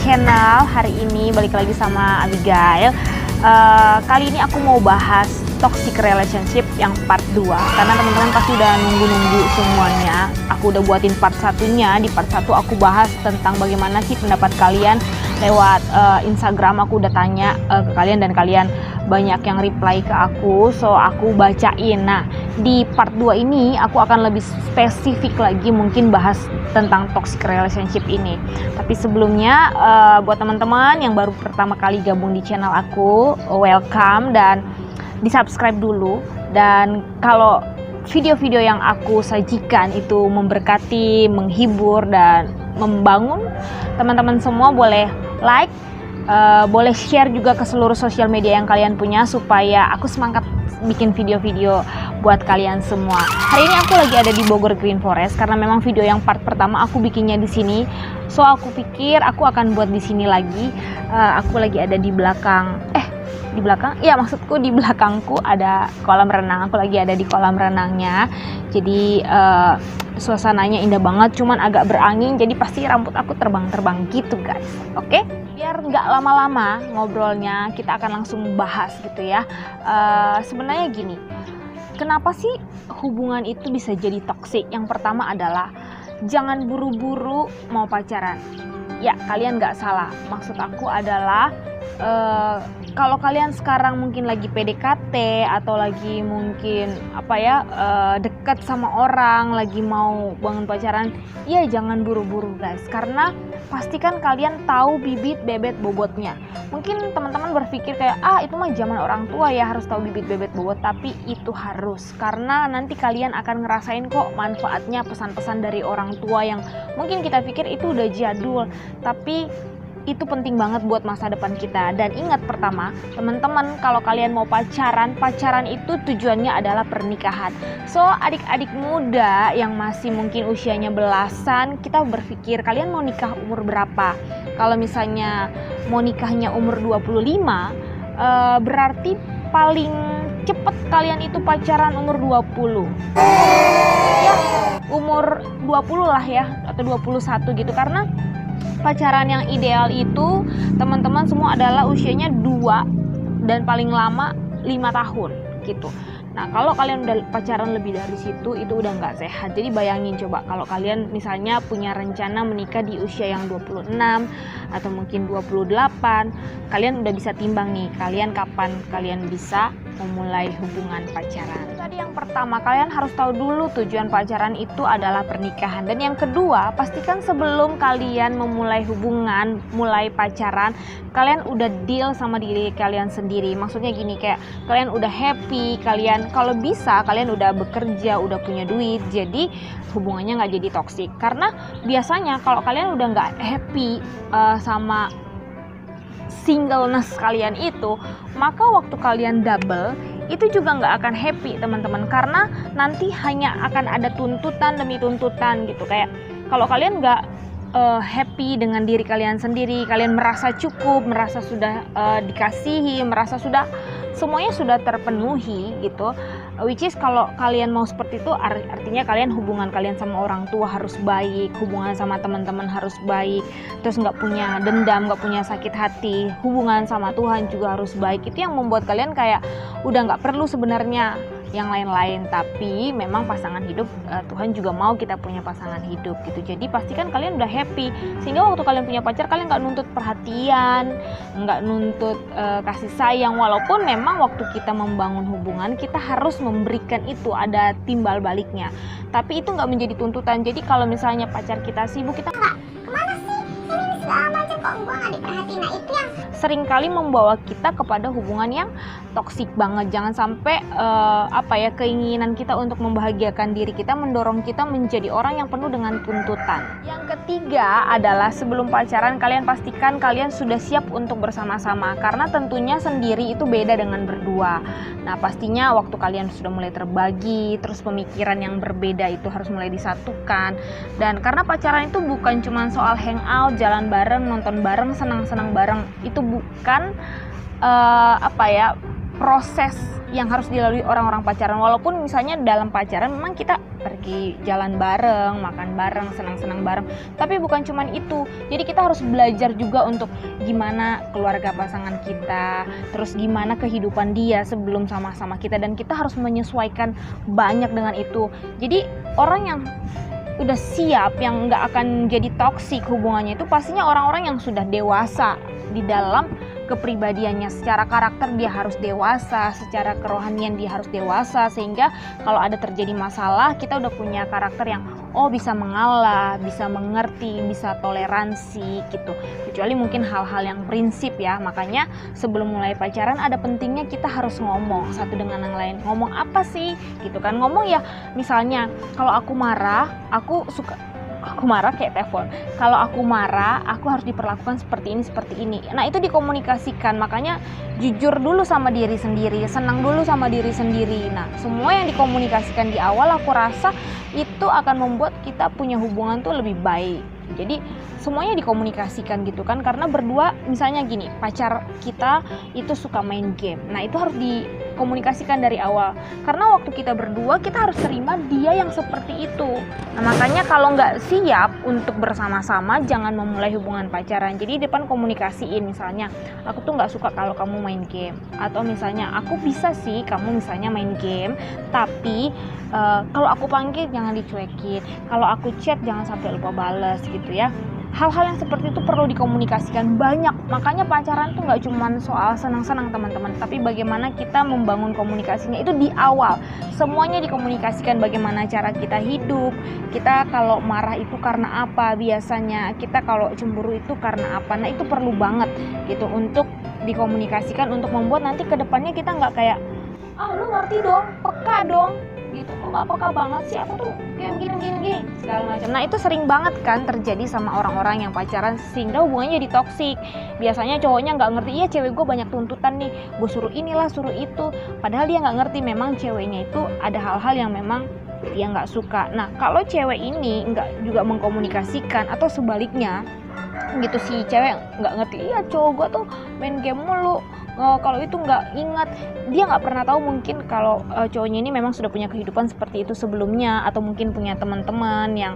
channel. Hari ini balik lagi sama Abigail. Kali ini aku mau bahas toxic relationship yang part 2, karena teman-teman pasti udah nunggu-nunggu semuanya. Aku udah buatin part satunya. Di part 1 aku bahas tentang bagaimana sih pendapat kalian lewat Instagram. Aku udah tanya ke kalian dan kalian banyak yang reply ke aku, so aku bacain. Nah, di part 2 ini aku akan lebih spesifik lagi mungkin bahas tentang toxic relationship ini. Tapi sebelumnya buat teman-teman yang baru pertama kali gabung di channel aku, welcome dan di-subscribe dulu. Dan kalau video-video yang aku sajikan itu memberkati, menghibur dan membangun, teman-teman semua boleh like, boleh share juga ke seluruh sosial media yang kalian punya supaya aku semangat bikin video-video buat kalian semua. Hari ini aku lagi ada di Bogor Green Forest karena memang video yang part pertama aku bikinnya di sini. So aku pikir aku akan buat di sini lagi. Aku lagi ada di belakang iya, maksudku di belakangku ada kolam renang. Aku lagi ada di kolam renangnya. Jadi suasananya indah banget, cuman agak berangin, jadi pasti rambut aku terbang-terbang gitu guys. Oke? Biar nggak lama-lama ngobrolnya, kita akan langsung bahas gitu ya. Sebenarnya gini, kenapa sih hubungan itu bisa jadi toksik? Yang pertama adalah jangan buru-buru mau pacaran. Ya, kalian nggak salah. Maksud aku adalah kalau kalian sekarang mungkin lagi PDKT atau lagi mungkin dekat sama orang, lagi mau bangun pacaran, ya jangan buru-buru guys, karena pastikan kalian tahu bibit bebet bobotnya. Mungkin teman-teman berpikir kayak itu mah zaman orang tua ya, harus tahu bibit bebet bobot, tapi itu harus, karena nanti kalian akan ngerasain kok manfaatnya pesan-pesan dari orang tua yang mungkin kita pikir itu udah jadul, tapi itu penting banget buat masa depan kita. Dan ingat, pertama, teman-teman, kalau kalian mau pacaran itu tujuannya adalah pernikahan. So, adik-adik muda yang masih mungkin usianya belasan, kita berpikir kalian mau nikah umur berapa? Kalau misalnya mau nikahnya umur 25, berarti paling cepet kalian itu pacaran umur 20. Ya, umur 20 lah ya, atau 21 gitu, karena pacaran yang ideal itu teman-teman semua adalah usianya 2 dan paling lama 5 tahun gitu. Nah, kalau kalian udah pacaran lebih dari situ, itu udah nggak sehat. Jadi bayangin coba kalau kalian misalnya punya rencana menikah di usia yang 26 atau mungkin 28, kalian udah bisa timbang nih, kalian kapan kalian bisa memulai hubungan pacaran. Tadi yang pertama, kalian harus tahu dulu tujuan pacaran itu adalah pernikahan. Dan yang kedua, pastikan sebelum kalian memulai hubungan, mulai pacaran, kalian udah deal sama diri kalian sendiri. Maksudnya gini, kayak kalian udah happy, kalian kalau bisa kalian udah bekerja, udah punya duit, jadi hubungannya nggak jadi toksik. Karena biasanya kalau kalian udah nggak happy sama singleness kalian itu, maka waktu kalian double itu juga nggak akan happy teman-teman, karena nanti hanya akan ada tuntutan demi tuntutan gitu. Kayak kalau kalian nggak happy dengan diri kalian sendiri, kalian merasa cukup, merasa sudah dikasihi, merasa sudah semuanya sudah terpenuhi gitu, which is kalau kalian mau seperti itu, artinya kalian hubungan kalian sama orang tua harus baik, hubungan sama teman-teman harus baik, terus nggak punya dendam, nggak punya sakit hati, hubungan sama Tuhan juga harus baik. Itu yang membuat kalian kayak udah nggak perlu sebenarnya yang lain-lain, tapi memang pasangan hidup, Tuhan juga mau kita punya pasangan hidup gitu. Jadi pastikan kalian udah happy, sehingga waktu kalian punya pacar, kalian nggak nuntut perhatian, nggak nuntut kasih sayang. Walaupun memang waktu kita membangun hubungan, kita harus memberikan itu, ada timbal baliknya, tapi itu nggak menjadi tuntutan. Jadi kalau misalnya pacar kita sibuk, kita kemana sih, ini segala macam, kok gua nggak diperhatiin. Nah, itu yang seringkali membawa kita kepada hubungan yang toksik banget. Jangan sampai keinginan kita untuk membahagiakan diri kita mendorong kita menjadi orang yang penuh dengan tuntutan. Yang ketiga adalah sebelum pacaran, kalian pastikan kalian sudah siap untuk bersama-sama, karena tentunya sendiri itu beda dengan berdua. Nah, pastinya waktu kalian sudah mulai terbagi, terus pemikiran yang berbeda itu harus mulai disatukan. Dan karena pacaran itu bukan cuma soal hangout, jalan bareng, nonton bareng, senang-senang bareng. Itu bukan proses yang harus dilalui orang-orang pacaran. Walaupun misalnya dalam pacaran memang kita pergi jalan bareng, makan bareng, senang-senang bareng, tapi bukan cuman itu. Jadi kita harus belajar juga untuk gimana keluarga pasangan kita, terus gimana kehidupan dia sebelum sama-sama kita, dan kita harus menyesuaikan banyak dengan itu. Jadi orang yang udah siap, yang nggak akan jadi toksik hubungannya itu pastinya orang-orang yang sudah dewasa di dalam kepribadiannya. Secara karakter dia harus dewasa, secara kerohanian dia harus dewasa, sehingga kalau ada terjadi masalah kita udah punya karakter yang bisa mengalah, bisa mengerti, bisa toleransi gitu. Kecuali mungkin hal-hal yang prinsip ya. Makanya sebelum mulai pacaran ada pentingnya kita harus ngomong satu dengan yang lain. Ngomong apa sih gitu kan? Ngomong ya misalnya kalau aku marah kayak telepon. Kalau aku marah, aku harus diperlakukan seperti ini. Nah, itu dikomunikasikan. Makanya jujur dulu sama diri sendiri, senang dulu sama diri sendiri. Nah, semua yang dikomunikasikan di awal aku rasa itu akan membuat kita punya hubungan tuh lebih baik. Jadi semuanya dikomunikasikan gitu kan, karena berdua misalnya gini, pacar kita itu suka main game. Nah, itu harus dikomunikasikan dari awal, karena waktu kita berdua kita harus terima dia yang seperti itu. Nah, makanya kalau nggak siap untuk bersama-sama jangan memulai hubungan pacaran. Jadi depan komunikasiin, misalnya aku tuh nggak suka kalau kamu main game, atau misalnya aku bisa sih kamu misalnya main game, tapi kalau aku panggil jangan dicuekin, kalau aku chat jangan sampai lupa balas gitu ya. Hal-hal yang seperti itu perlu dikomunikasikan banyak. Makanya pacaran tuh nggak cuma soal senang-senang teman-teman, tapi bagaimana kita membangun komunikasinya itu di awal. Semuanya dikomunikasikan, bagaimana cara kita hidup, kita kalau marah itu karena apa biasanya, kita kalau cemburu itu karena apa. Nah, itu perlu banget gitu untuk dikomunikasikan, untuk membuat nanti kedepannya kita nggak kayak lu ngerti dong, peka dong gitu, kok gak peka banget sih, aku tuh kayak gini segala macam. Nah, itu sering banget kan terjadi sama orang-orang yang pacaran, sehingga hubungannya jadi toksik. Biasanya cowoknya nggak ngerti, iya cewek gue banyak tuntutan nih, gue suruh inilah suruh itu, padahal dia nggak ngerti memang ceweknya itu ada hal-hal yang memang dia nggak suka. Nah, kalau cewek ini nggak juga mengkomunikasikan, atau sebaliknya gitu, si cewek nggak ngerti, iya cowok gue tuh main game mulu, kalau itu nggak ingat, dia nggak pernah tahu mungkin kalau cowoknya ini memang sudah punya kehidupan seperti itu sebelumnya, atau mungkin punya teman-teman yang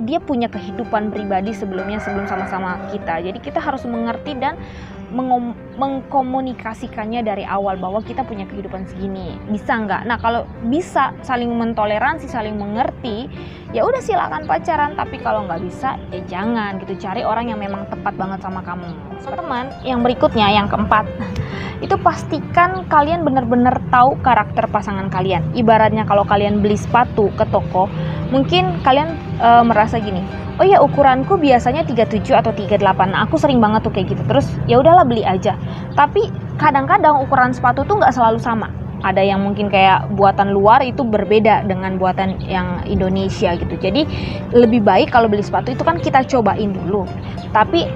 dia punya kehidupan pribadi sebelumnya sebelum sama-sama kita. Jadi kita harus mengerti dan mengkomunikasikannya dari awal bahwa kita punya kehidupan segini, bisa nggak? Nah, kalau bisa saling mentoleransi, saling mengerti, ya udah silakan pacaran. Tapi kalau nggak bisa, ya jangan gitu. Cari orang yang memang tepat banget sama kamu. Teman-teman, yang berikutnya, yang keempat, itu pastikan kalian benar-benar tahu karakter pasangan kalian. Ibaratnya kalau kalian beli sepatu ke toko, mungkin kalian merasa gini, oh ya ukuranku biasanya 37 atau 38. Nah, aku sering banget tuh kayak gitu. Terus ya udahlah beli aja. Tapi kadang-kadang ukuran sepatu tuh nggak selalu sama. Ada yang mungkin kayak buatan luar itu berbeda dengan buatan yang Indonesia gitu. Jadi lebih baik kalau beli sepatu itu kan kita cobain dulu. Tapi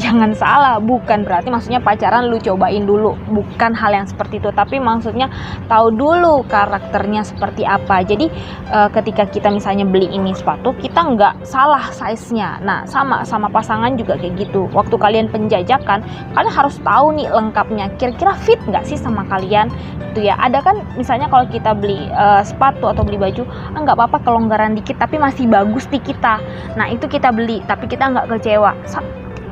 jangan salah, bukan berarti maksudnya pacaran lu cobain dulu. Bukan hal yang seperti itu, tapi maksudnya tahu dulu karakternya seperti apa. Jadi ketika kita misalnya beli ini sepatu, kita nggak salah size-nya. Nah, sama pasangan juga kayak gitu. Waktu kalian penjajakan, kalian harus tahu nih lengkapnya, kira-kira fit nggak sih sama kalian gitu ya. Ada kan misalnya kalau kita beli sepatu atau beli baju, nggak apa-apa kelonggaran dikit tapi masih bagus di kita. Nah, itu kita beli tapi kita nggak kecewa.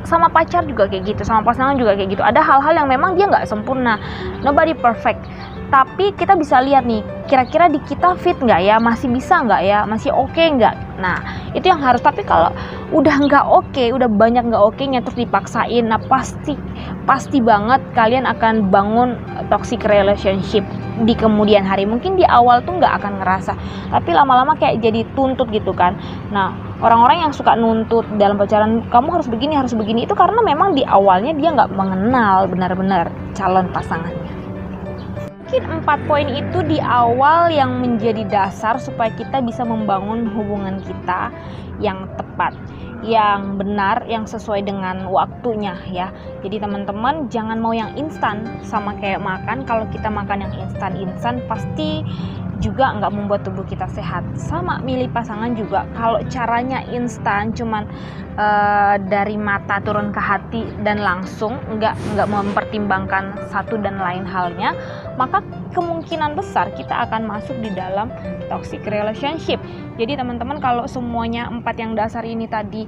Sama pacar juga kayak gitu, sama pasangan juga kayak gitu. Ada hal-hal yang memang dia nggak sempurna, nobody perfect, tapi kita bisa lihat nih, kira-kira di kita fit nggak ya, masih bisa nggak ya, masih oke nggak. Nah, itu yang harus. Tapi kalau udah nggak oke, udah banyak nggak oke-nya terus dipaksain, nah pasti banget kalian akan bangun toxic relationship di kemudian hari. Mungkin di awal tuh nggak akan ngerasa, tapi lama-lama kayak jadi tuntut gitu kan. Nah, orang-orang yang suka nuntut dalam pacaran, kamu harus begini, itu karena memang di awalnya dia nggak mengenal benar-benar calon pasangannya. Mungkin 4 poin itu di awal yang menjadi dasar supaya kita bisa membangun hubungan kita yang tepat. yang benar, yang sesuai dengan waktunya ya. Jadi teman-teman jangan mau yang instan, sama kayak makan. Kalau kita makan yang instan pasti juga nggak membuat tubuh kita sehat. Sama milih pasangan juga, kalau caranya instan cuman dari mata turun ke hati dan langsung nggak mempertimbangkan satu dan lain halnya, maka kemungkinan besar kita akan masuk di dalam toxic relationship. Jadi teman-teman, kalau semuanya 4 yang dasar ini tadi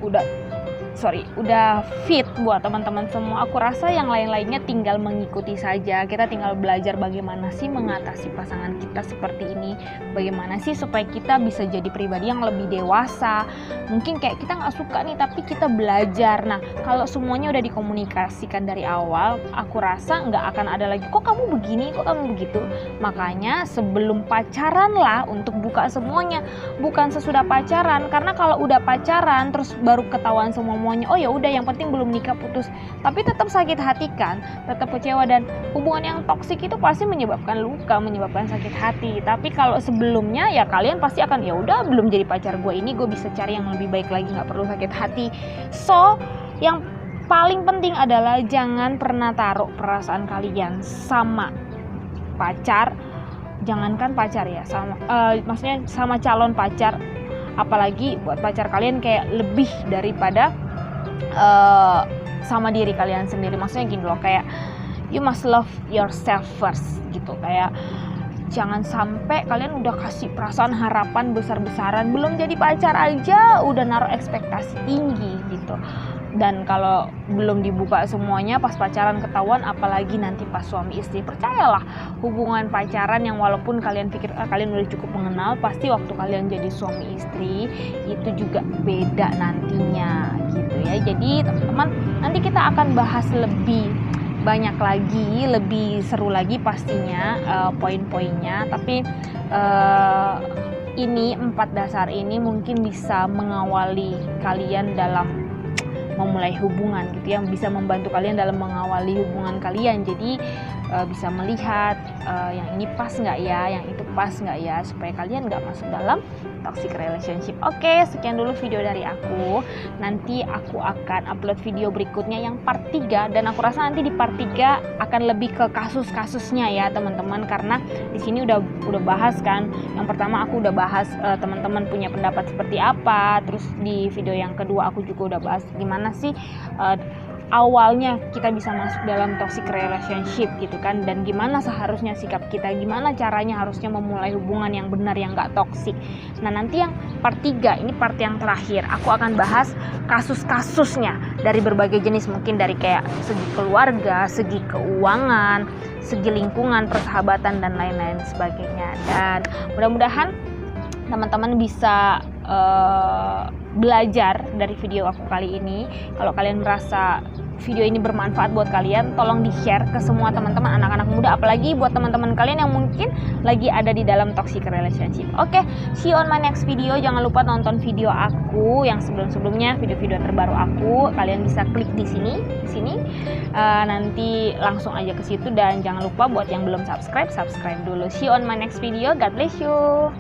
udah fit buat teman-teman semua, aku rasa yang lain-lainnya tinggal mengikuti saja. Kita tinggal belajar bagaimana sih mengatasi pasangan kita seperti ini, bagaimana sih supaya kita bisa jadi pribadi yang lebih dewasa. Mungkin kayak kita nggak suka nih, tapi kita belajar. Nah, kalau semuanya udah dikomunikasikan dari awal, aku rasa nggak akan ada lagi kok kamu begini, kok kamu begitu. Makanya sebelum pacaran lah untuk buka semuanya, bukan sesudah pacaran. Karena kalau udah pacaran terus baru ketahuan semuanya, oh ya udah, yang penting belum nikah putus, tapi tetap sakit hati kan, tetap kecewa, dan hubungan yang toksik itu pasti menyebabkan luka, menyebabkan sakit hati. Tapi kalau sebelumnya ya kalian pasti akan, ya udah belum jadi pacar gue ini, gue bisa cari yang lebih baik lagi, nggak perlu sakit hati. So yang paling penting adalah jangan pernah taruh perasaan kalian sama pacar, jangankan pacar ya, maksudnya sama calon pacar, apalagi buat pacar kalian kayak lebih daripada sama diri kalian sendiri. Maksudnya gini loh, kayak you must love yourself first gitu. Kayak jangan sampai kalian udah kasih perasaan harapan besar-besaran, belum jadi pacar aja udah naruh ekspektasi tinggi gitu. Dan kalau belum dibuka semuanya pas pacaran ketahuan, apalagi nanti pas suami istri. Percayalah, hubungan pacaran yang walaupun kalian pikir kalian udah cukup mengenal, pasti waktu kalian jadi suami istri itu juga beda nantinya gitu ya. Jadi teman-teman, nanti kita akan bahas lebih banyak lagi, lebih seru lagi pastinya poin-poinnya. Tapi ini 4 dasar ini mungkin bisa mengawali kalian dalam memulai hubungan gitu ya, bisa membantu kalian dalam mengawali hubungan kalian. Jadi bisa melihat yang ini pas nggak ya, yang itu pas nggak ya, supaya kalian nggak masuk dalam toxic relationship. Oke, sekian dulu video dari aku. Nanti aku akan upload video berikutnya yang part 3, dan aku rasa nanti di part 3 akan lebih ke kasus-kasusnya ya teman-teman, karena di sini udah bahas kan. Yang pertama aku udah bahas teman-teman punya pendapat seperti apa, terus di video yang kedua aku juga udah bahas gimana sih awalnya kita bisa masuk dalam toxic relationship gitu kan, dan gimana seharusnya sikap kita, gimana caranya harusnya memulai hubungan yang benar, yang gak toxic. Nah nanti yang part 3, ini part yang terakhir, aku akan bahas kasus-kasusnya dari berbagai jenis, mungkin dari kayak segi keluarga, segi keuangan, segi lingkungan, persahabatan, dan lain-lain sebagainya. Dan mudah-mudahan teman-teman bisa belajar dari video aku kali ini. Kalau kalian merasa video ini bermanfaat buat kalian, tolong di-share ke semua teman-teman anak-anak muda, apalagi buat teman-teman kalian yang mungkin lagi ada di dalam toxic relationship. Oke, see you on my next video. Jangan lupa nonton video aku yang sebelum-sebelumnya, video-video terbaru aku. Kalian bisa klik di sini. Nanti langsung aja ke situ, dan jangan lupa buat yang belum subscribe dulu. See you on my next video. God bless you.